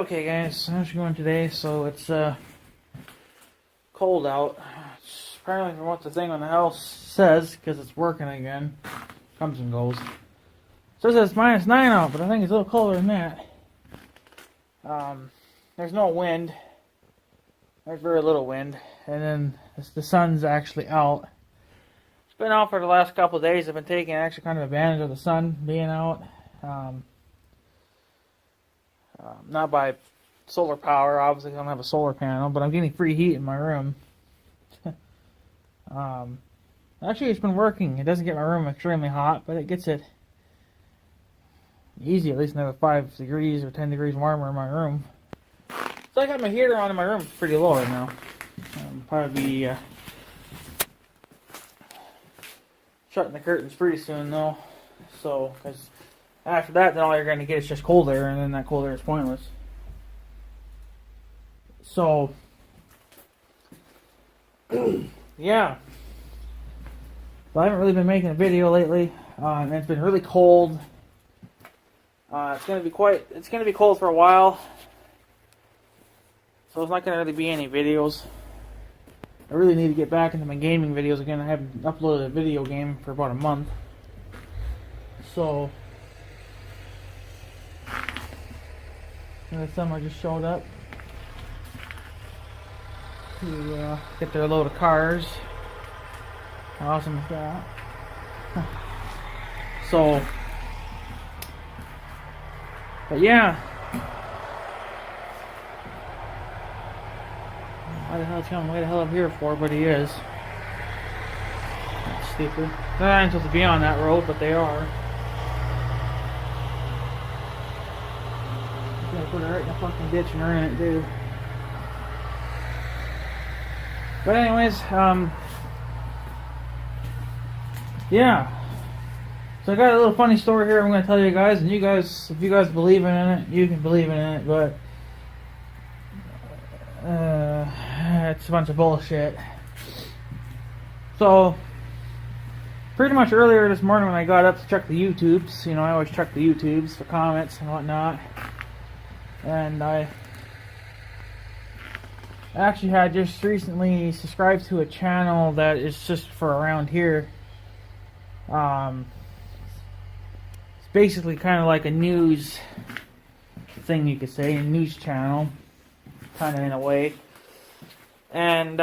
Okay guys, how's it going today? So it's cold out. It's apparently from what the thing on the house says, because it's working again. Comes and goes. It says it's -9 out, but I think it's a little colder than that. There's no wind. There's very little wind. And then the sun's actually out. It's been out for the last couple of days. I've been taking actually kind of advantage of the sun being out. Not by solar power, obviously I don't have a solar panel, but I'm getting free heat in my room. Actually it's been working. It doesn't get my room extremely hot, but it gets it easy, at least another 5 degrees or 10 degrees warmer in my room. So I got my heater on in my room. It's pretty low right now. Probably be shutting the curtains pretty soon though. So, because after that, then all you're going to get is just cold air, and then that cold air is pointless. So, yeah. So I haven't really been making a video lately, and it's been really cold. It's going to be cold for a while. So it's not going to really be any videos. I really need to get back into my gaming videos again. I haven't uploaded a video game for about a month. So, someone just showed up to get their load of cars. How awesome is that? So, but yeah. Why the hell is he coming way the hell up here for? But he is. That's stupid. They're not supposed to be on that road, but they are. Put it right in the fucking ditch and ruin it, dude. But anyways, yeah. So I got a little funny story here I'm going to tell you guys, and you guys, if you guys believe in it, you can believe in it, but it's a bunch of bullshit. So, pretty much earlier this morning when I got up to check the YouTubes, you know, I always check the YouTubes for comments and whatnot. And I actually had just recently subscribed to a channel that is just for around here. It's basically kind of like a news thing, you could say, a news channel, kind of in a way. And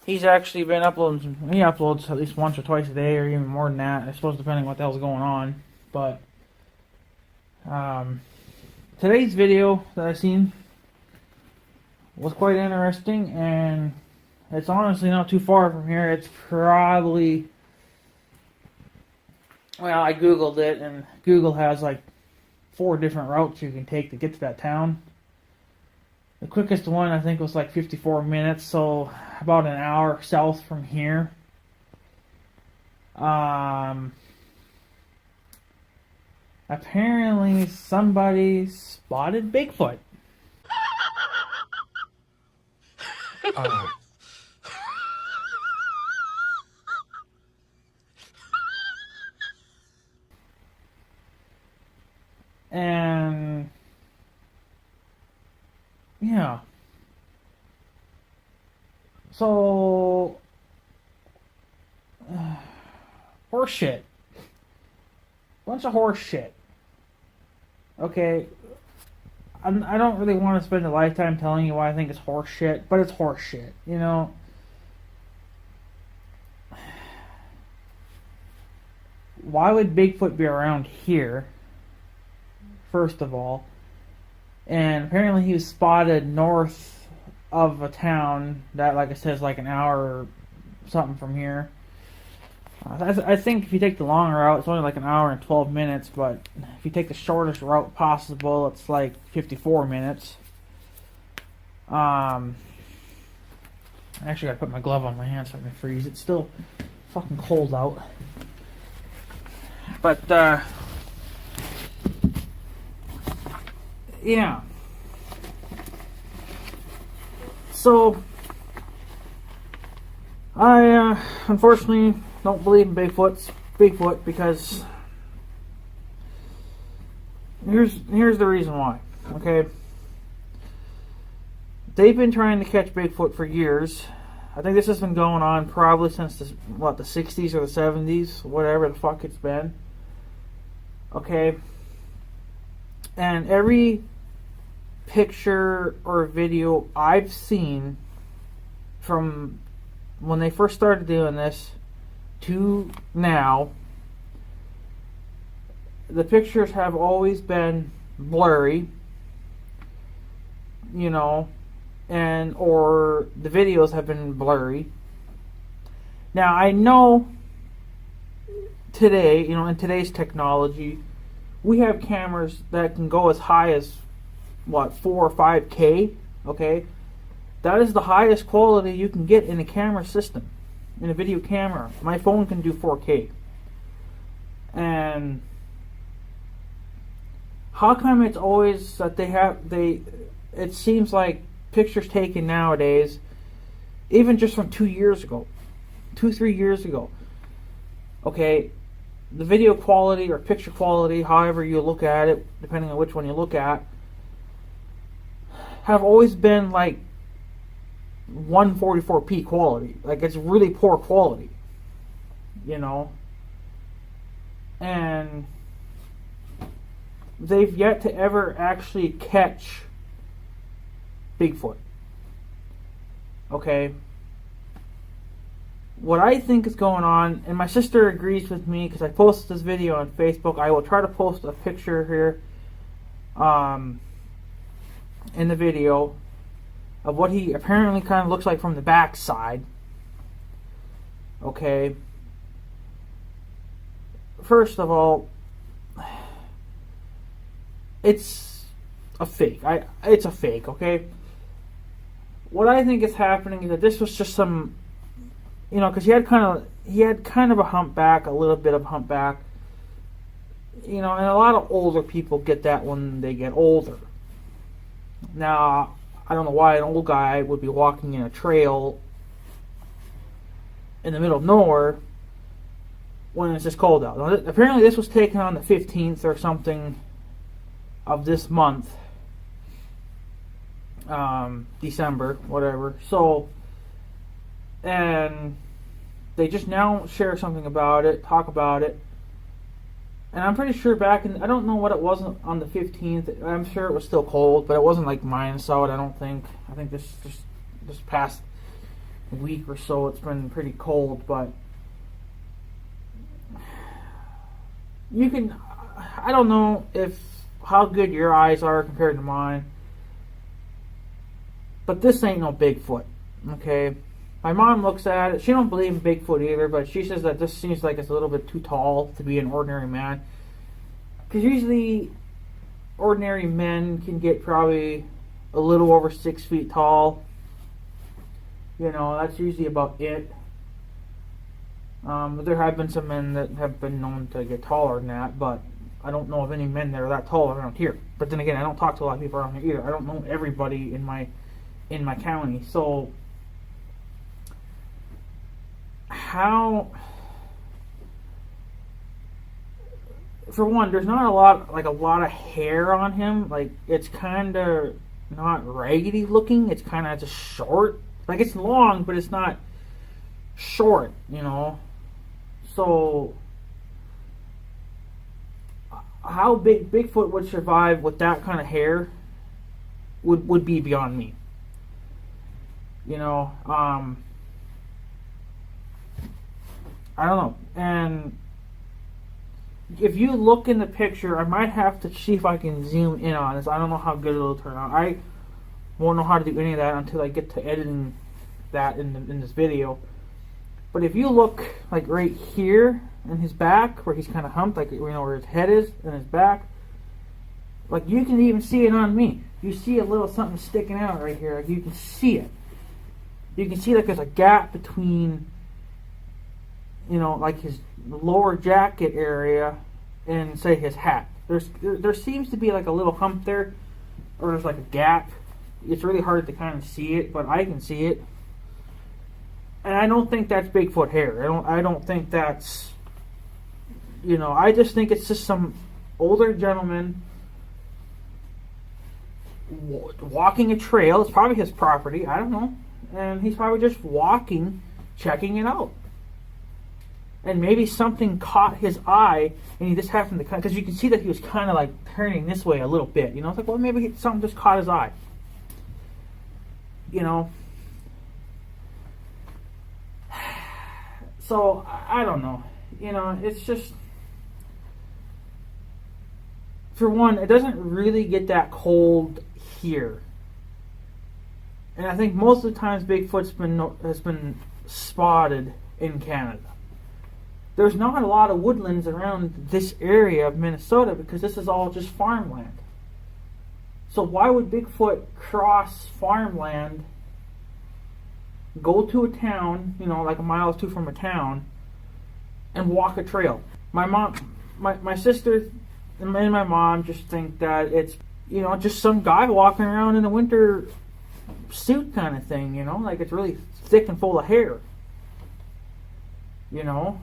he's actually been uploading he uploads at least once or twice a day, or even more than that, I suppose, depending on what the hell's going on. But today's video that I seen was quite interesting, and it's honestly not too far from here. It's probably, well, I googled it, and Google has like 4 different routes you can take to get to that town. The quickest one I think was like 54 minutes, so about an hour south from here. Apparently somebody spotted Bigfoot. And yeah. So horse shit. Bunch of horse shit. Okay, I don't really want to spend a lifetime telling you why I think it's horse shit, but it's horse shit, you know. Why would Bigfoot be around here, first of all? And apparently he was spotted north of a town that, like I said, is like an hour or something from here. I think if you take the long route, it's only like an hour and 12 minutes, but if you take the shortest route possible, it's like 54 minutes. I actually gotta put my glove on my hand so I can freeze. It's still fucking cold out. But, yeah. So, I, unfortunately, don't believe in Bigfoot because here's the reason why. Okay, they've been trying to catch Bigfoot for years. I think this has been going on probably since the 60s or the 70s, whatever the fuck it's been. Okay, and every picture or video I've seen from when they first started doing this to now, the pictures have always been blurry, you know, and or the videos have been blurry. Now I know today, you know, in today's technology, we have cameras that can go as high as 4 or 5K. Okay, that is the highest quality you can get in a camera system, in a video camera. My phone can do 4K. And how come it's always that it seems like pictures taken nowadays, even just from 2 years ago, 3 years ago, okay, the video quality or picture quality, however you look at it, depending on which one you look at, have always been like 144p quality. Like, it's really poor quality, you know. And they've yet to ever actually catch Bigfoot. Okay. What I think is going on, and my sister agrees with me because I posted this video on Facebook. I will try to post a picture here in the video of what he apparently kind of looks like from the back side. Okay. First of all, it's a fake. It's a fake, okay? What I think is happening is that this was just some, you know, because he had kind of a humpback, a little bit of humpback, you know, and a lot of older people get that when they get older. Now, I don't know why an old guy would be walking in a trail in the middle of nowhere when it's just cold out. Now, apparently this was taken on the 15th or something of this month, December, whatever. So, and they just now share something about it, talk about it. And I'm pretty sure back in, I don't know what it was on the 15th. I'm sure it was still cold, but it wasn't like minus out, I don't think. I think this past week or so it's been pretty cold, but you can, I don't know how good your eyes are compared to mine, but this ain't no Bigfoot, okay? My mom looks at it. She don't believe in Bigfoot either, but she says that this seems like it's a little bit too tall to be an ordinary man. Because usually ordinary men can get probably a little over 6 feet tall. You know, that's usually about it. There have been some men that have been known to get taller than that, but I don't know of any men that are that tall around here. But then again, I don't talk to a lot of people around here either. I don't know everybody in my county. So how, for one, there's not a lot of hair on him. Like, it's kind of not raggedy looking. It's kind of just short. Like, it's long, but it's not short, you know. So how Bigfoot would survive with that kind of hair would be beyond me. You know, I don't know. And if you look in the picture, I might have to see if I can zoom in on this. I don't know how good it'll turn out. I won't know how to do any of that until I get to editing that in this video. But if you look like right here in his back, where he's kind of humped, like, you know, where his head is and his back, like, you can even see it on me. You see a little something sticking out right here. Like, you can see it. You can see like there's a gap between, you know, like his lower jacket area and, say, his hat. There seems to be like a little hump there, or there's like a gap. It's really hard to kind of see it, but I can see it. And I don't think that's Bigfoot hair. I don't think that's, you know, I just think it's just some older gentleman walking a trail. It's probably his property. I don't know. And he's probably just walking, checking it out. And maybe something caught his eye, and he just happened to, because you can see that he was kind of like turning this way a little bit. You know, it's like, well, maybe something just caught his eye. You know. So, I don't know. You know, it's just, for one, it doesn't really get that cold here. And I think most of the times Bigfoot's has been spotted in Canada. There's not a lot of woodlands around this area of Minnesota because this is all just farmland. So why would Bigfoot cross farmland, go to a town, you know, like a mile or two from a town, and walk a trail? My sister and my mom just think that it's, you know, just some guy walking around in a winter suit kind of thing, you know, like it's really thick and full of hair, you know.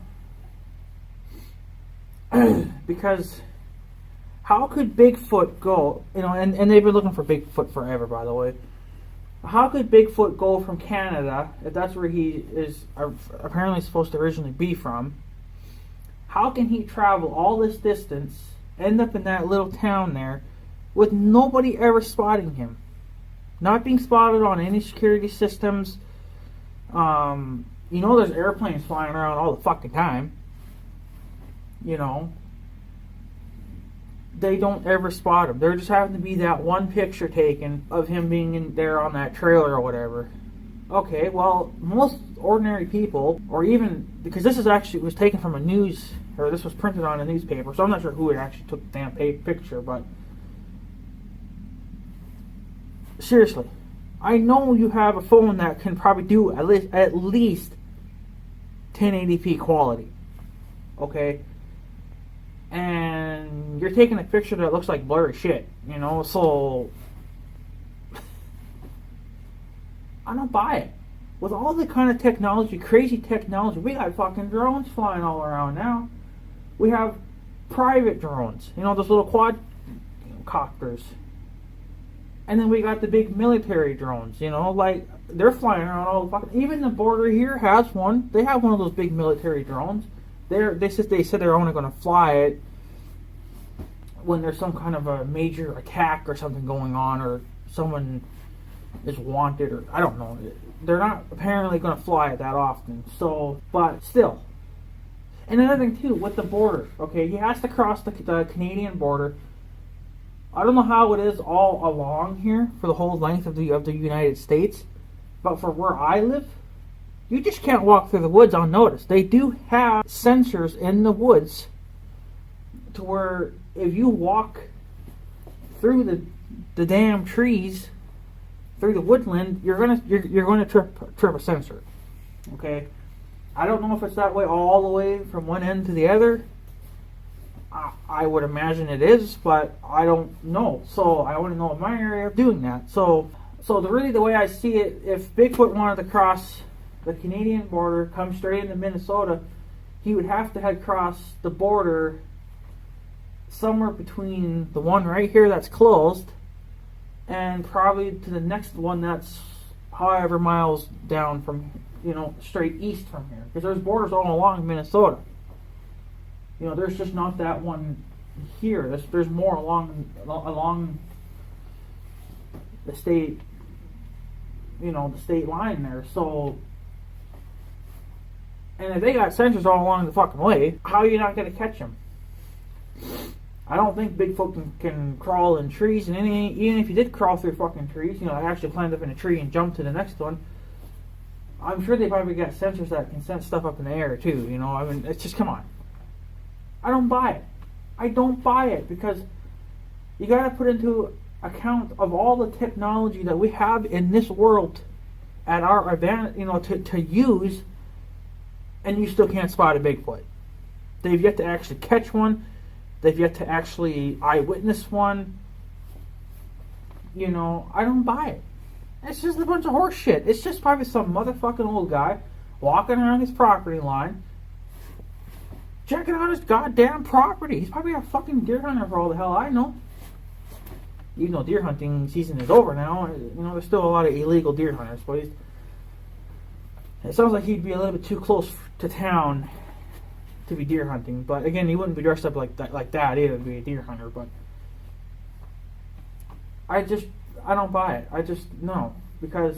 Because how could Bigfoot go, you know, and they've been looking for Bigfoot forever, by the way. How could Bigfoot go from Canada, if that's where he is apparently supposed to originally be from? How can he travel all this distance, end up in that little town there, with nobody ever spotting him? Not being spotted on any security systems. You know, there's airplanes flying around all the fucking time. You know, they don't ever spot him. There just happened to be that one picture taken of him being in there on that trailer or whatever. Okay, well, most ordinary people, or even, because this is actually was taken from a news, or this was printed on a newspaper, so I'm not sure who it actually took the damn picture, but seriously, I know you have a phone that can probably do at least 1080p quality, okay? And you're taking a picture that looks like blurry shit, you know, so I don't buy it. With all the kind of technology, crazy technology, we got fucking drones flying all around now. We have private drones, you know, those little quadcopters. And then we got the big military drones, you know, like, they're flying around all the fucking, even the border here has one. They have one of those big military drones. They said they're only going to fly it when there's some kind of a major attack or something going on, or someone is wanted, or I don't know. They're not apparently going to fly it that often. So, but still. And another thing too, with the border, okay, he has to cross the Canadian border. I don't know how it is all along here for the whole length of the United States, but for where I live, you just can't walk through the woods unnoticed. They do have sensors in the woods to where if you walk through the damn trees, through the woodland, you're gonna trip a sensor. Okay, I don't know if it's that way all the way from one end to the other. I would imagine it is, but I don't know. So I want to know in my area of doing that. So the way I see it, if Bigfoot wanted to cross the Canadian border, come straight into Minnesota, he would have to head across the border somewhere between the one right here that's closed and probably to the next one that's however miles down from, you know, straight east from here. Because there's borders all along Minnesota. You know, there's just not that one here. There's more along the state, you know, the state line there. So, and if they got sensors all along the fucking way, how are you not going to catch them? I don't think Bigfoot can crawl in trees, and even if he did crawl through fucking trees, you know, actually climbed up in a tree and jumped to the next one, I'm sure they probably got sensors that can sense stuff up in the air too, you know. I mean, it's just, come on. I don't buy it. I don't buy it because you got to put into account of all the technology that we have in this world at our advantage, you know, to use, and you still can't spot a Bigfoot. They've yet to actually catch one. They've yet to actually eyewitness one. You know, I don't buy it. It's just a bunch of horse shit. It's just probably some motherfucking old guy walking around his property line, checking out his goddamn property. He's probably a fucking deer hunter for all the hell I know. even though deer hunting season is over now, there's still a lot of illegal deer hunters. But it sounds like he'd be a little bit too close to town to be deer hunting. But again, he wouldn't be dressed up like that either to be a deer hunter. But I don't buy it. No. Because,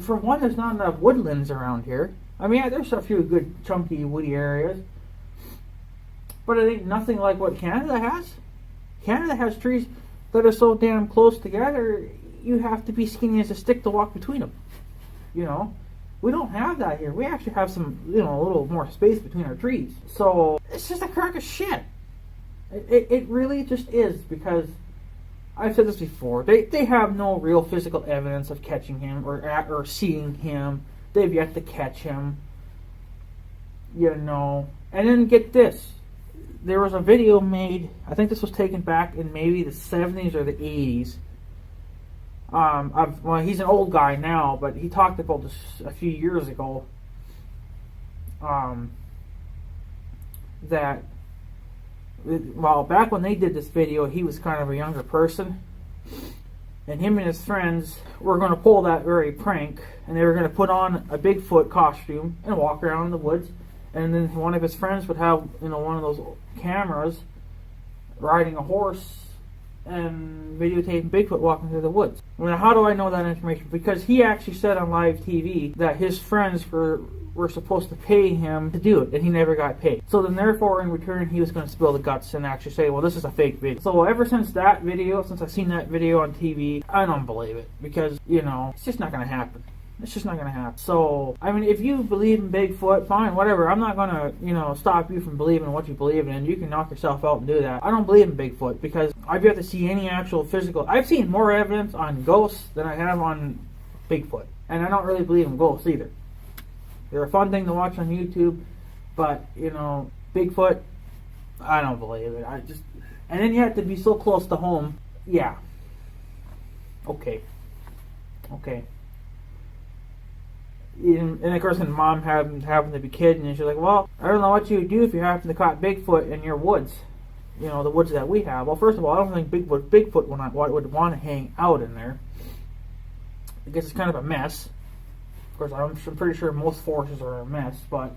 for one, there's not enough woodlands around here. I mean, yeah, there's a few good, chunky, woody areas. But it ain't nothing like what Canada has. Canada has trees that are so damn close together, you have to be skinny as a stick to walk between them. We don't have that here. We actually have some, a little more space between our trees. So, it's just a crock of shit. It really just is, because I've said this before. They have no real physical evidence of catching him or seeing him. They've yet to catch him. And then get this. There was a video made, I think this was taken back in maybe the 70s or the 80s. He's an old guy now, but he talked about this a few years ago. That back when they did this video, he was kind of a younger person, and him and his friends were going to pull that very prank, and they were going to put on a Bigfoot costume and walk around in the woods, and then one of his friends would have one of those cameras riding a horse and videotaping Bigfoot walking through the woods. Now, how do I know that information? Because he actually said on live TV that his friends were supposed to pay him to do it, and he never got paid. So then, therefore, in return, he was going to spill the guts and actually say, well, this is a fake video. So ever since I've seen that video on TV, I don't believe it. Because, it's just not going to happen. It's just not going to happen. So, I mean, if you believe in Bigfoot, fine, whatever. I'm not going to, stop you from believing in what you believe in. You can knock yourself out and do that. I don't believe in Bigfoot because I've yet to see any actual physical... I've seen more evidence on ghosts than I have on Bigfoot. And I don't really believe in ghosts either. They're a fun thing to watch on YouTube, but, Bigfoot, I don't believe it. And then you have to be so close to home. Yeah. Okay. And of course, when mom happened to be kidding, and she's like, well, I don't know what you would do if you happened to caught Bigfoot in your woods. The woods that we have. Well, first of all, I don't think Bigfoot would want to hang out in there. I guess it's kind of a mess. Of course, I'm pretty sure most forests are a mess, but,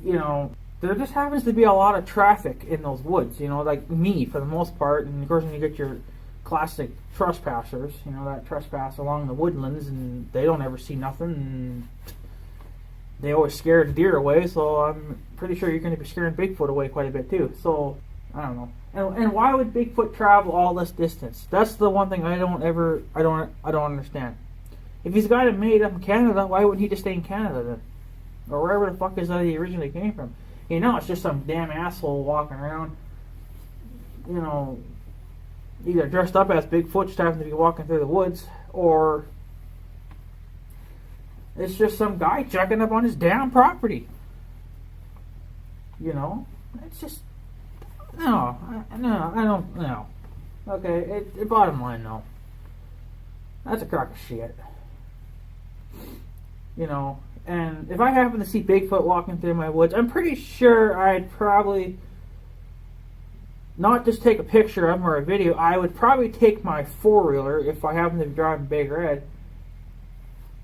there just happens to be a lot of traffic in those woods, like me, for the most part. And of course, when you get your classic trespassers, that trespass along the woodlands, and they don't ever see nothing, and they always scare the deer away, so I'm pretty sure you're going to be scaring Bigfoot away quite a bit too. So, I don't know. And why would Bigfoot travel all this distance? That's the one thing I don't understand. If he's got it made up in Canada, why wouldn't he just stay in Canada then? Or wherever the fuck is that he originally came from? It's just some damn asshole walking around, either dressed up as Bigfoot, just happen to be walking through the woods, or it's just some guy checking up on his damn property. It's just, no, I don't know. Okay, bottom line, no. That's a crock of shit. And if I happen to see Bigfoot walking through my woods, I'm pretty sure I'd probably not just take a picture of him or a video. I would probably take my four-wheeler, if I happen to be driving Big Red,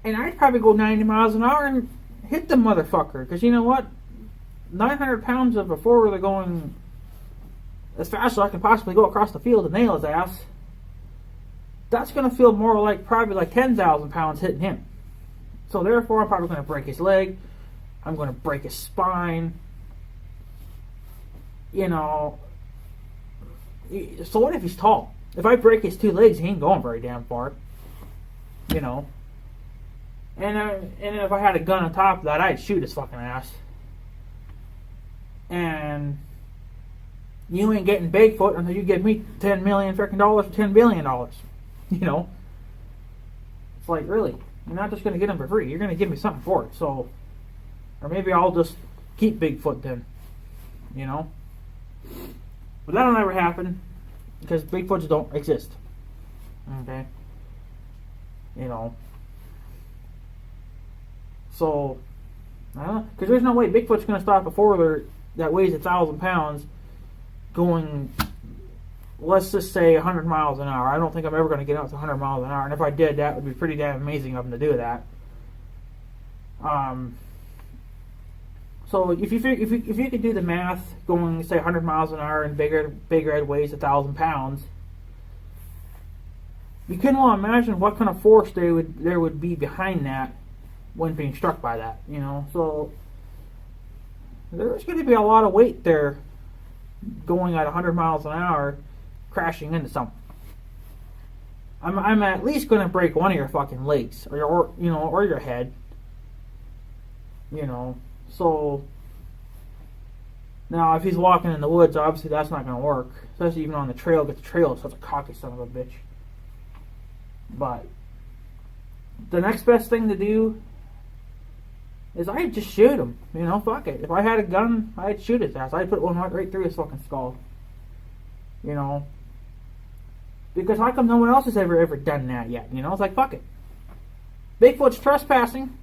and I'd probably go 90 miles an hour and hit the motherfucker. Because you know what? 900 pounds of a four-wheeler going as fast as I can possibly go across the field to nail his ass, that's going to feel more like probably like 10,000 pounds hitting him. So therefore, I'm probably going to break his leg. I'm going to break his spine. So what if he's tall? If I break his two legs, he ain't going very damn far. And if I had a gun on top of that, I'd shoot his fucking ass. And you ain't getting Bigfoot until you give me $10 million freaking dollars or $10 billion. It's like, really? You're not just going to get him for free. You're going to give me something for it. So, or maybe I'll just keep Bigfoot then. But that'll never happen because Bigfoots don't exist. Okay? So, I don't know. Because there's no way Bigfoot's going to stop a four-wheeler that weighs 1,000 pounds going let's just say 100 miles an hour. I don't think I'm ever going to get up to 100 miles an hour, and if I did, that would be pretty damn amazing of him to do that. So if you could do the math, going say 100 miles an hour and Big Red weighs 1,000 pounds, you couldn't well imagine what kind of force there would be behind that when being struck by that. You know, so there's going to be a lot of weight there going at 100 miles an hour, crashing into something. I'm at least going to break one of your fucking legs, or your head. You know, so now if he's walking in the woods, obviously that's not going to work, especially even on the trail. Because the trail is such a cocky son of a bitch. But the next best thing to do is I'd just shoot him. You know, fuck it. If I had a gun, I'd shoot his ass. I'd put one right through his fucking skull. You know, because how come no one else has ever done that yet? You know, it's like, fuck it. Bigfoot's trespassing.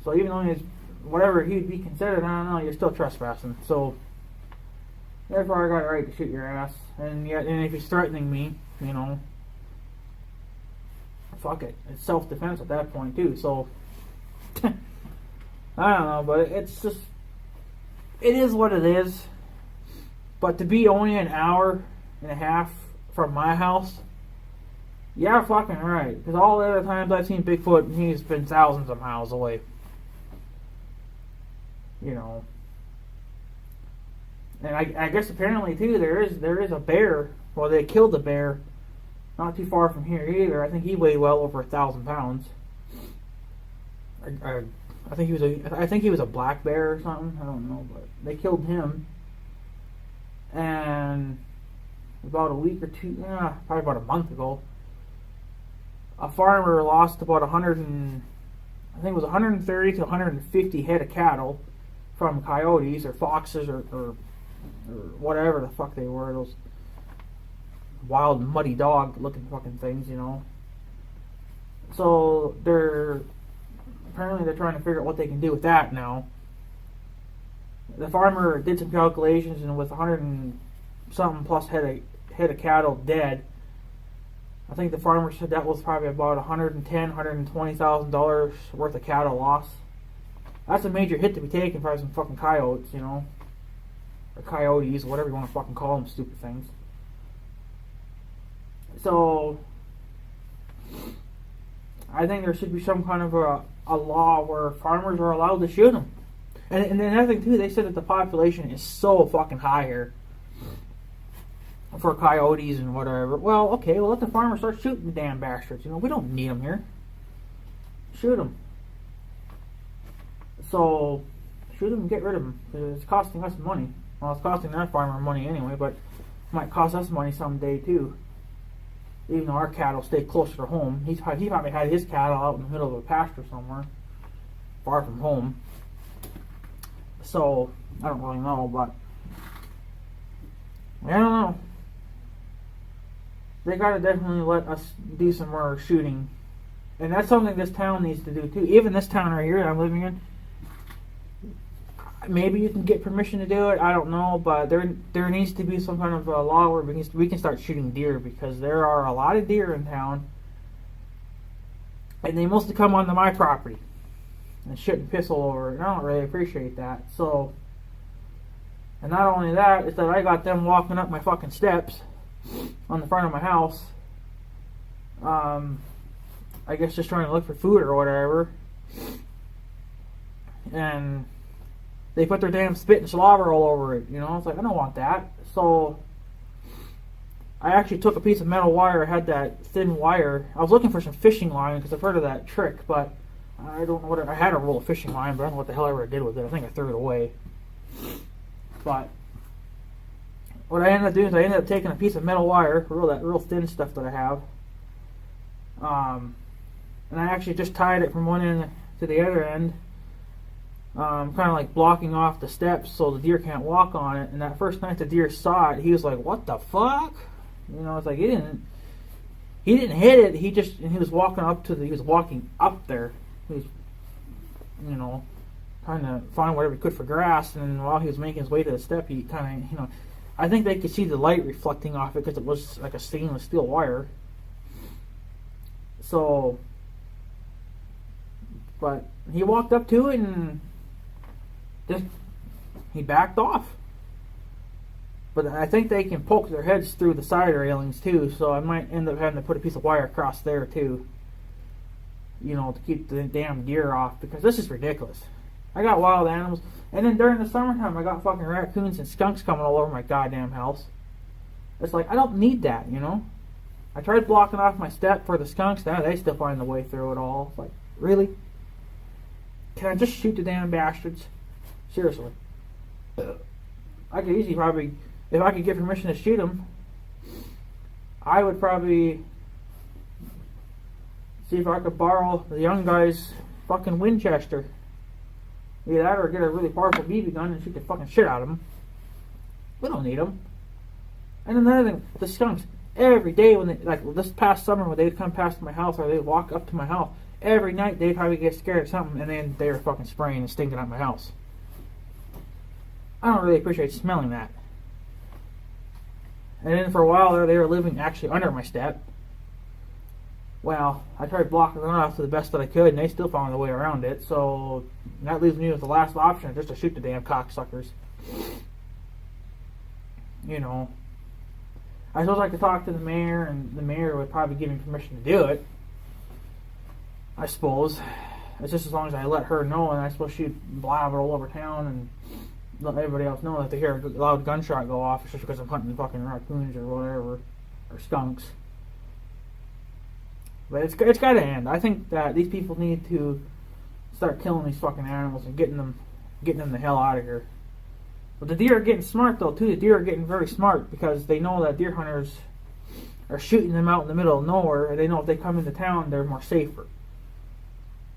So even though he's whatever he'd be considered, I don't know, you're still trespassing. So therefore, I got a right to shoot your ass. And if he's threatening me, you know, fuck it. It's self-defense at that point too. So I don't know, but it is what it is. But to be only an hour and a half from my house, yeah, fucking right. Because all the other times I've seen Bigfoot, he's been thousands of miles away. You know, and I guess apparently too there is a bear. Well, they killed the bear not too far from here either. I think he weighed well over 1,000 pounds. I think he was a black bear or something. I don't know, but they killed him. And about a week or two, probably about a month ago, a farmer lost about 130 to 150 head of cattle from coyotes or foxes or whatever the fuck they were, those wild muddy dog looking fucking things, you know. So they're trying to figure out what they can do with that now. The farmer did some calculations, and with 100 and something plus head of cattle dead, I think the farmer said that was probably about $120,000 worth of cattle loss. That's a major hit to be taken by some fucking coyotes, you know, or coyotes, or whatever you want to fucking call them, stupid things. So I think there should be some kind of a law where farmers are allowed to shoot them. And then another thing too, they said that the population is so fucking high here for coyotes and whatever. Well, okay, well let the farmers start shooting the damn bastards. You know, we don't need them here. Shoot them. So shoot them and get rid of them, because it's costing us money. Well, it's costing that farmer money anyway, but it might cost us money someday too. Even though our cattle stay closer to home, he probably had his cattle out in the middle of a pasture somewhere, far from home. So I don't really know, but I don't know. They gotta definitely let us do some more shooting, and that's something this town needs to do too. Even this town right here that I'm living in, maybe you can get permission to do it. I don't know, but there needs to be some kind of a law where we can start shooting deer, because there are a lot of deer in town, and they mostly come onto my property and shit and piss all over it. And I don't really appreciate that. So, and not only that, is that I got them walking up my fucking steps on the front of my house. I guess just trying to look for food or whatever, and they put their damn spit and slobber all over it. You know, it's like, I don't want that. So I actually took a piece of metal wire, had that thin wire. I was looking for some fishing line because I've heard of that trick, but I don't know what I had a roll of fishing line, but I don't know what the hell I ever did with it. I think I threw it away. But what I ended up doing is I ended up taking a piece of metal wire, that real thin stuff that I have, and I actually just tied it from one end to the other end, kind of like blocking off the steps so the deer can't walk on it. And that first night the deer saw it, he was like, "What the fuck?" You know, it's like he didn't hit it. He was walking up there. He was, you know, trying to find whatever he could for grass. And while he was making his way to the step, he kind of, you know, I think they could see the light reflecting off it because it was like a stainless steel wire. So, but he walked up to it and just he backed off. But I think they can poke their heads through the side railings too, so I might end up having to put a piece of wire across there too. You know, to keep the damn deer off, because this is ridiculous. I got wild animals, and then during the summertime I got fucking raccoons and skunks coming all over my goddamn house. It's like, I don't need that, you know? I tried blocking off my step for the skunks, now they still find the way through it all. It's like, really? Can I just shoot the damn bastards? Seriously. I could easily probably, if I could get permission to shoot them, I would probably see if I could borrow the young guy's fucking Winchester. Either that or get a really powerful BB gun and shoot the fucking shit out of them. We don't need them. And another thing, the skunks, every day when they, like this past summer when they'd come past my house or they'd walk up to my house, every night they'd probably get scared of something and then they were fucking spraying and stinking at my house. I don't really appreciate smelling that. And then for a while there, they were living actually under my step. Well, I tried blocking them off to the best that I could, and they still found a way around it. So that leaves me with the last option, just to shoot the damn cocksuckers. You know, I suppose I could talk to the mayor, and the mayor would probably give me permission to do it. I suppose. It's just as long as I let her know, and I suppose she'd blab it all over town and let everybody else know that they hear a loud gunshot go off. It's just because I'm hunting fucking raccoons or whatever, or skunks. But it's got to end. I think that these people need to start killing these fucking animals and getting them the hell out of here. But the deer are getting smart though too. The deer are getting very smart because they know that deer hunters are shooting them out in the middle of nowhere, and they know if they come into town, they're more safer.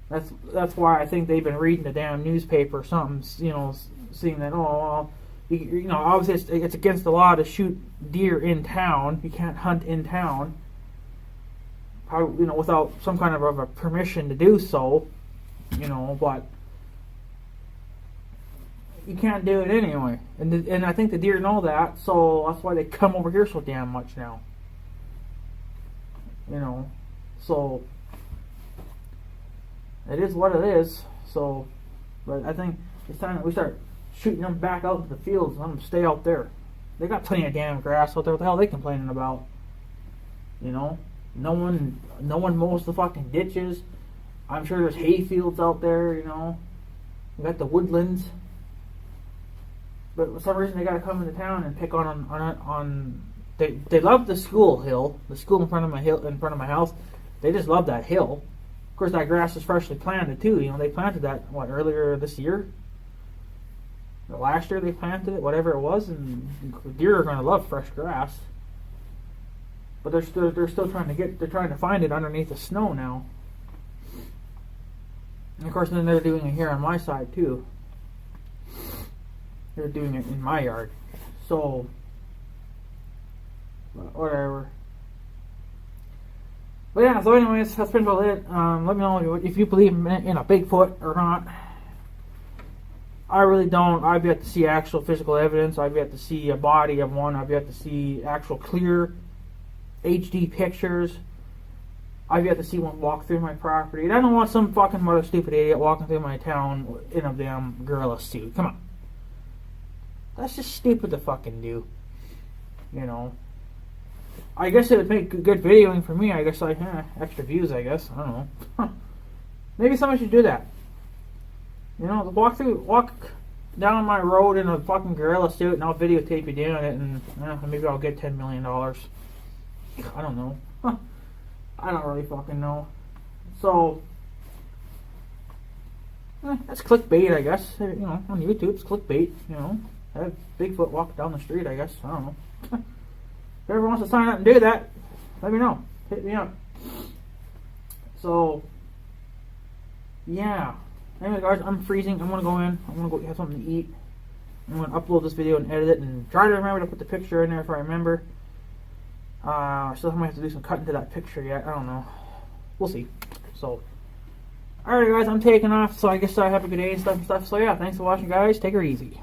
That's why I think they've been reading the damn newspaper or something, you know, seeing that, oh, well, you know, obviously it's against the law to shoot deer in town. You can't hunt in town. Probably, you know, without some kind of a permission to do so, you know, but you can't do it anyway. And I think the deer know that, so that's why they come over here so damn much now. You know, so it is what it is. So, but I think it's time that we start shooting them back out to the fields and let them stay out there. They got plenty of damn grass out there. What the hell are they complaining about? You know? No one mows the fucking ditches. I'm sure there's hay fields out there, you know. We got the woodlands. But for some reason they gotta come into town and pick on they love the school hill. The school in front of my house. They just love that hill. Of course that grass is freshly planted too, you know, they planted that earlier this year? Or last year they planted it, whatever it was, and deer are gonna love fresh grass. But they're still trying to find it underneath the snow now. And of course then they're doing it here on my side too. They're doing it in my yard. So whatever. But yeah, so anyways, that's pretty about it. Let me know if you believe in a Bigfoot or not. I really don't. I've yet to see actual physical evidence. I've yet to see a body of one. I've yet to see actual clear HD pictures. I've yet to see one walk through my property. And I don't want some fucking mother stupid idiot walking through my town in a damn gorilla suit. Come on. That's just stupid to fucking do. You know. I guess it would make good videoing for me. I guess like extra views, I guess. I don't know. Maybe somebody should do that. You know, walk down my road in a fucking gorilla suit and I'll videotape you doing it, and maybe I'll get $10 million. I don't know. I don't really fucking know. So, that's clickbait, I guess. You know, on YouTube, it's clickbait. You know, have Bigfoot walk down the street, I guess. I don't know. If everyone wants to sign up and do that, let me know. Hit me up. So, yeah. Anyway, guys, I'm freezing. I'm gonna go in. I'm gonna go have something to eat. I'm gonna upload this video and edit it and try to remember to put the picture in there if I remember. I still might have to do some cutting to that picture yet. I don't know. We'll see. So, alright, guys, I'm taking off. So I guess I have a good day and stuff. So yeah, thanks for watching, guys. Take her easy.